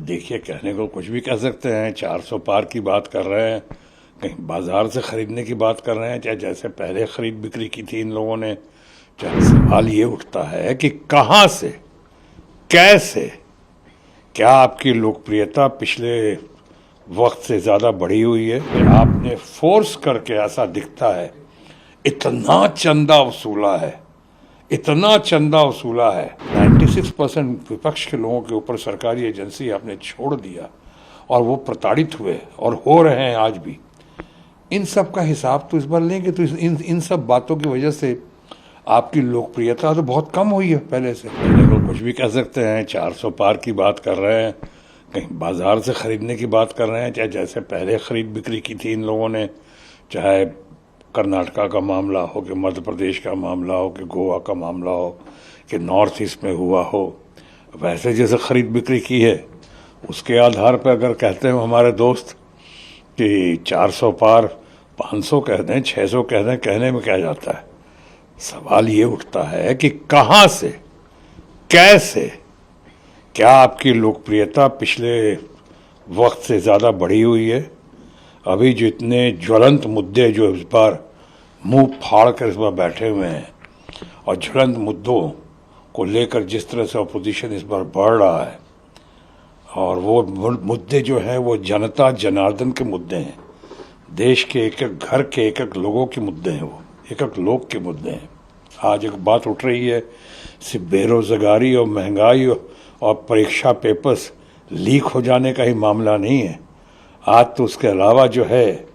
देखिए, कहने को कुछ भी कह सकते हैं। 400 पार की बात कर रहे हैं, कहीं बाजार से खरीदने की बात कर रहे हैं, चाहे जैसे पहले खरीद बिक्री की थी इन लोगों ने। चाहे सवाल ये उठता है कि कहाँ से, कैसे, क्या आपकी लोकप्रियता पिछले वक्त से ज़्यादा बढ़ी हुई है? आपने फोर्स करके, ऐसा दिखता है, इतना चंदा वसूला है, इतना चंदा वसूला है। 96% विपक्ष के लोगों के ऊपर सरकारी एजेंसी आपने छोड़ दिया और वो प्रताड़ित हुए और हो रहे हैं आज भी। इन सब का हिसाब तो इस बार लेंगे। तो इन सब बातों की वजह से आपकी लोकप्रियता तो बहुत कम हुई है पहले से। पहले को कुछ भी कह सकते हैं। 400 पार की बात कर रहे हैं, कहीं बाजार से खरीदने की बात कर रहे हैं, चाहे जैसे पहले खरीद बिक्री की थी इन लोगों ने, चाहे कर्नाटका का मामला हो, कि मध्य प्रदेश का मामला हो, कि गोवा का मामला हो, कि नॉर्थ ईस्ट में हुआ हो। वैसे जैसे खरीद बिक्री की है, उसके आधार पर अगर कहते हैं हमारे दोस्त कि 400 पार, 500 कह दें, 600 कह दें, कहने में क्या जाता है। सवाल ये उठता है कि कहाँ से, कैसे, क्या आपकी लोकप्रियता पिछले वक्त से ज़्यादा बढ़ी हुई है? अभी जो इतने ज्वलंत मुद्दे जो इस बार मुंह फाड़ कर इस बार बैठे हुए हैं, और ज्वलंत मुद्दों को लेकर जिस तरह से अपोजिशन इस बार बढ़ रहा है, और वो मुद्दे जो हैं वो जनता जनार्दन के मुद्दे हैं, देश के एक एक घर के एक एक लोगों के मुद्दे हैं, वो एक एक लोग के मुद्दे हैं। आज एक बात उठ रही है, सिर्फ बेरोजगारी और महंगाई और परीक्षा पेपर्स लीक हो जाने का ही मामला नहीं है। आज तो उसके अलावा जो है,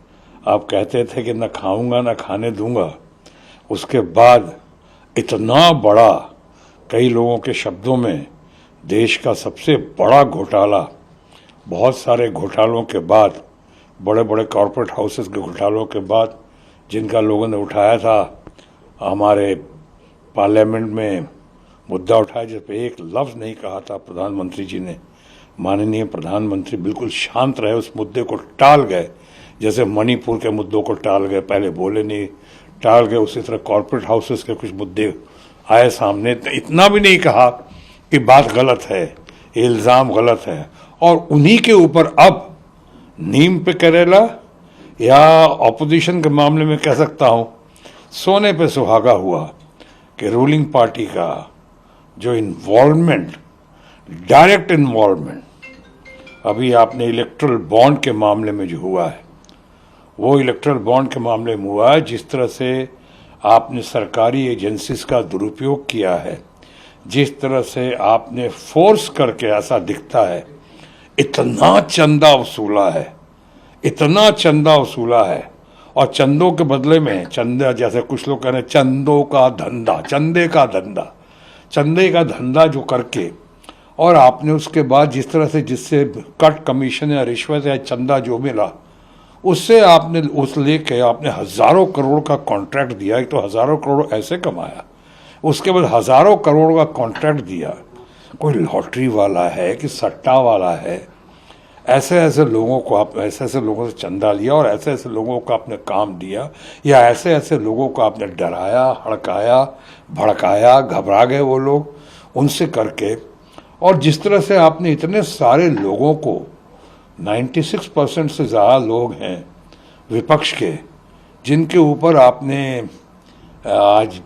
आप कहते थे कि न खाऊंगा न खाने दूंगा, उसके बाद इतना बड़ा, कई लोगों के शब्दों में देश का सबसे बड़ा घोटाला, बहुत सारे घोटालों के बाद, बड़े बड़े कॉरपोरेट हाउसेस के घोटालों के बाद, जिनका लोगों ने उठाया था, हमारे पार्लियामेंट में मुद्दा उठाया, जिस पर एक लफ्ज़ नहीं कहा था प्रधानमंत्री जी ने। माननीय प्रधानमंत्री बिल्कुल शांत रहे, उस मुद्दे को टाल गए, जैसे मणिपुर के मुद्दों को टाल गए, पहले बोले नहीं, टाल गए। उसी तरह कॉरपोरेट हाउसेस के कुछ मुद्दे आए सामने, तो इतना भी नहीं कहा कि बात गलत है, इल्ज़ाम गलत है, और उन्हीं के ऊपर अब नीम पे करेला, या ऑपोजिशन के मामले में कह सकता हूँ सोने पे सुहागा हुआ कि रूलिंग पार्टी का जो इन्वॉल्वमेंट, डायरेक्ट इन्वॉल्वमेंट, अभी आपने इलेक्ट्रल बॉन्ड के मामले में जो हुआ है, वो इलेक्ट्रल बॉन्ड के मामले में हुआ है, जिस तरह से आपने सरकारी एजेंसीज का दुरुपयोग किया है, जिस तरह से आपने फोर्स करके, ऐसा दिखता है, इतना चंदा वसूला है, इतना चंदा वसूला है, और चंदों के बदले में चंदा, जैसे कुछ लोग कह रहे हैं चंदों का धंधा, चंदे का धंधा, चंदे का धंधा जो करके, और आपने उसके बाद जिस तरह से, जिससे कट कमीशन या रिश्वत या चंदा जो मिला, उससे आपने उस लेके आपने हज़ारों करोड़ का कॉन्ट्रैक्ट दिया। एक तो हज़ारों करोड़ ऐसे कमाया, उसके बाद हज़ारों करोड़ का कॉन्ट्रैक्ट दिया। कोई लॉटरी वाला है कि सट्टा वाला है, ऐसे ऐसे लोगों को आप, ऐसे ऐसे लोगों से चंदा लिया, और ऐसे ऐसे लोगों को आपने काम दिया, या ऐसे ऐसे लोगों को आपने डराया, हड़काया, भड़काया, घबरा गए वो लोग उनसे करके। और जिस तरह से आपने इतने सारे लोगों को, 96% से ज़्यादा लोग हैं विपक्ष के, जिनके ऊपर आपने आज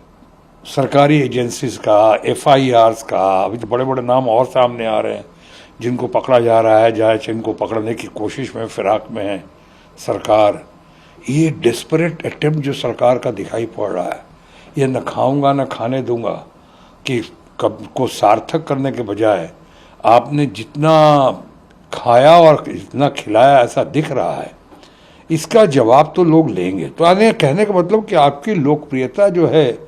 सरकारी एजेंसीज का, FIRs का, अभी तो बड़े बड़े नाम और सामने आ रहे हैं जिनको पकड़ा जा रहा है, चाहे जिनको पकड़ने की कोशिश में, फिराक में है सरकार। ये डेस्परेट अटेम्प्ट जो सरकार का दिखाई पड़ रहा है, ये न खाऊंगा न खाने दूंगा कि कब को सार्थक करने के बजाय आपने जितना खाया और जितना खिलाया, ऐसा दिख रहा है। इसका जवाब तो लोग लेंगे। तो आने कहने का मतलब कि आपकी लोकप्रियता जो है,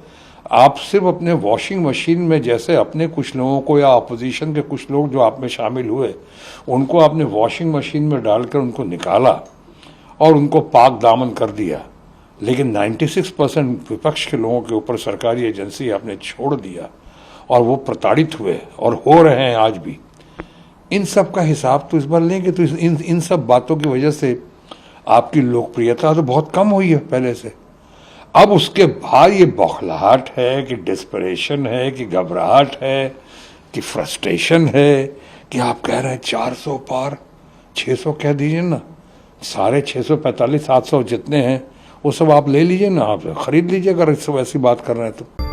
आप सिर्फ अपने वॉशिंग मशीन में, जैसे अपने कुछ लोगों को, या अपोजिशन के कुछ लोग जो आप में शामिल हुए, उनको आपने वॉशिंग मशीन में डालकर उनको निकाला और उनको पाक दामन कर दिया, लेकिन 96% विपक्ष के लोगों के ऊपर सरकारी एजेंसी आपने छोड़ दिया और वो प्रताड़ित हुए और हो रहे हैं आज भी। इन सब का हिसाब तो इस बार लेंगे। तो इन सब बातों की वजह से आपकी लोकप्रियता तो बहुत कम हुई है पहले से। अब उसके बाद ये बौखलाहट है कि डेस्परेशन है कि घबराहट है कि फ्रस्ट्रेशन है कि आप कह रहे हैं 400 पार, 600 कह दीजिए ना, सारे 645 700 जितने हैं वो सब आप ले लीजिए ना, आप खरीद लीजिए अगर इस वैसी बात कर रहे हैं तो।